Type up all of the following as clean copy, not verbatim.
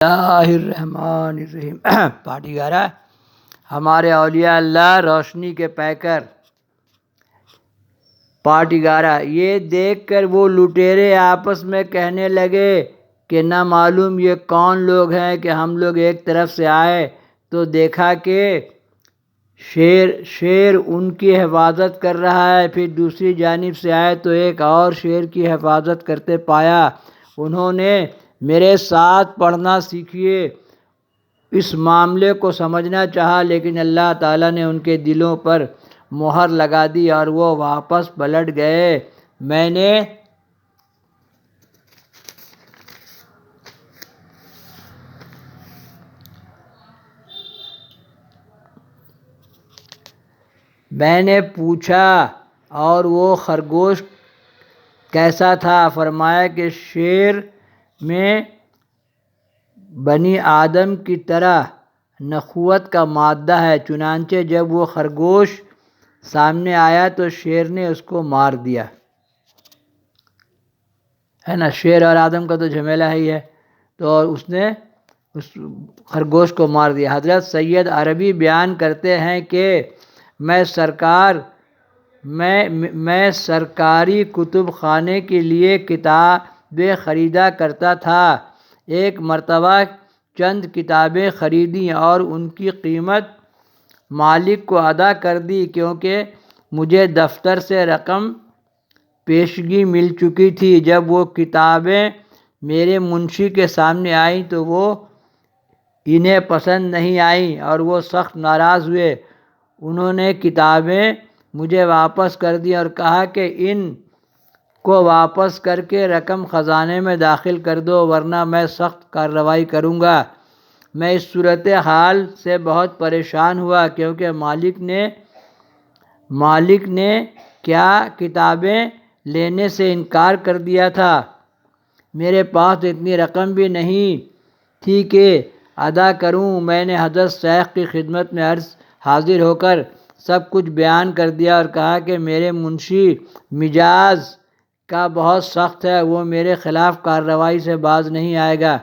اللہ الرحمن الرحیم۔ پارٹی گارا ہمارے اولیاء اللہ روشنی کے پیکر پارٹی گارا یہ دیکھ کر وہ لٹیرے آپس میں کہنے لگے کہ نہ معلوم یہ کون لوگ ہیں کہ ہم لوگ ایک طرف سے آئے تو دیکھا کہ شیر ان کی حفاظت کر رہا ہے، پھر دوسری جانب سے آئے تو ایک اور شیر کی حفاظت کرتے پایا۔ انہوں نے میرے ساتھ پڑھنا سیکھیے اس معاملے کو سمجھنا چاہا، لیکن اللہ تعالیٰ نے ان کے دلوں پر مہر لگا دی اور وہ واپس پلٹ گئے۔ میں نے پوچھا اور وہ خرگوش کیسا تھا؟ فرمایا کہ شیر میں بنی آدم کی طرح نخوت کا مادہ ہے، چنانچہ جب وہ خرگوش سامنے آیا تو شیر نے اس کو مار دیا۔ ہے نا، شیر اور آدم کا تو جھمیلہ ہی ہے، تو اس نے اس خرگوش کو مار دیا۔ حضرت سید عربی بیان کرتے ہیں کہ میں سرکاری کتب خانے کے لیے کتابیں خریدا کرتا تھا۔ ایک مرتبہ چند کتابیں خریدیں اور ان کی قیمت مالک کو ادا کر دی، کیونکہ مجھے دفتر سے رقم پیشگی مل چکی تھی۔ جب وہ کتابیں میرے منشی کے سامنے آئیں تو وہ انہیں پسند نہیں آئیں اور وہ سخت ناراض ہوئے۔ انہوں نے کتابیں مجھے واپس کر دیں اور کہا کہ ان کو واپس کر کے رقم خزانے میں داخل کر دو، ورنہ میں سخت کارروائی کروں گا۔ میں اس صورتحال سے بہت پریشان ہوا، کیونکہ مالک نے کیا کتابیں لینے سے انکار کر دیا تھا۔ میرے پاس اتنی رقم بھی نہیں تھی کہ ادا کروں۔ میں نے حضرت شیخ کی خدمت میں حاضر ہو کر سب کچھ بیان کر دیا اور کہا کہ میرے منشی مزاج کا بہت سخت ہے، وہ میرے خلاف کارروائی سے باز نہیں آئے گا۔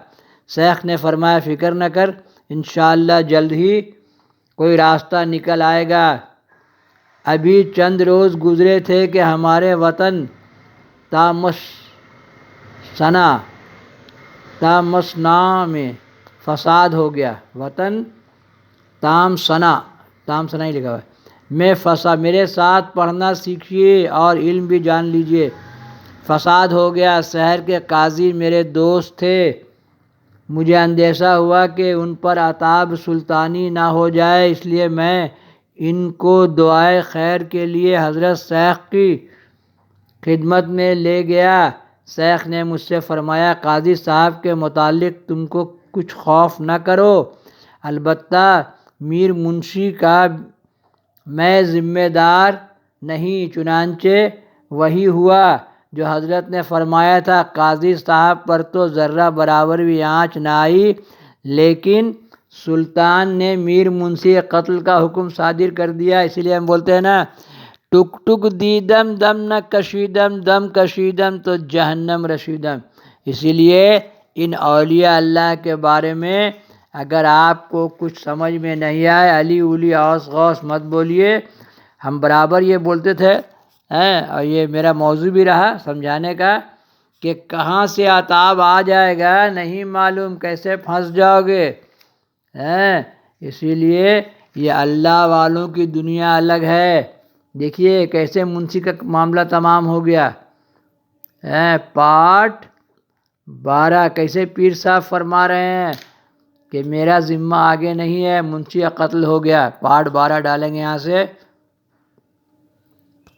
شیخ نے فرمایا فکر نہ کر، انشاءاللہ جلد ہی کوئی راستہ نکل آئے گا۔ ابھی چند روز گزرے تھے کہ ہمارے وطن تامسنا میں فساد ہو گیا۔ وطن تامسنا ہی لکھا ہوا ہے میں فساد، میرے ساتھ پڑھنا سیکھیے اور علم بھی جان لیجیے۔ فساد ہو گیا۔ شہر کے قاضی میرے دوست تھے، مجھے اندیشہ ہوا کہ ان پر عتاب سلطانی نہ ہو جائے، اس لیے میں ان کو دعائے خیر کے لیے حضرت شیخ کی خدمت میں لے گیا۔ شیخ نے مجھ سے فرمایا قاضی صاحب کے متعلق تم کو کچھ خوف نہ کرو، البتہ میر منشی کا میں ذمہ دار نہیں۔ چنانچہ وہی ہوا جو حضرت نے فرمایا تھا۔ قاضی صاحب پر تو ذرہ برابر بھی آنچ نہ آئی، لیکن سلطان نے میر منشی قتل کا حکم صادر کر دیا۔ اسی لیے ہم بولتے ہیں نا، ٹک ٹک دیدم دم نہ کشیدم، دم کشیدم تو جہنم رسیدم۔ اسی لیے ان اولیاء اللہ کے بارے میں اگر آپ کو کچھ سمجھ میں نہیں آئے، علی اولی اوس غوث مت بولیے۔ ہم برابر یہ بولتے تھے، اور یہ میرا موضوع بھی رہا سمجھانے کا، کہ کہاں سے عطاب آ جائے گا نہیں معلوم، کیسے پھنس جاؤ گے۔ اسی لیے یہ اللہ والوں کی دنیا الگ ہے۔ دیکھیے کیسے منشی کا معاملہ تمام ہو گیا۔ پارٹ 12 کیسے پیر صاحب فرما رہے ہیں کہ میرا ذمہ آگے نہیں ہے، منشی کا قتل ہو گیا۔ پارٹ 12 ڈالیں گے یہاں سے۔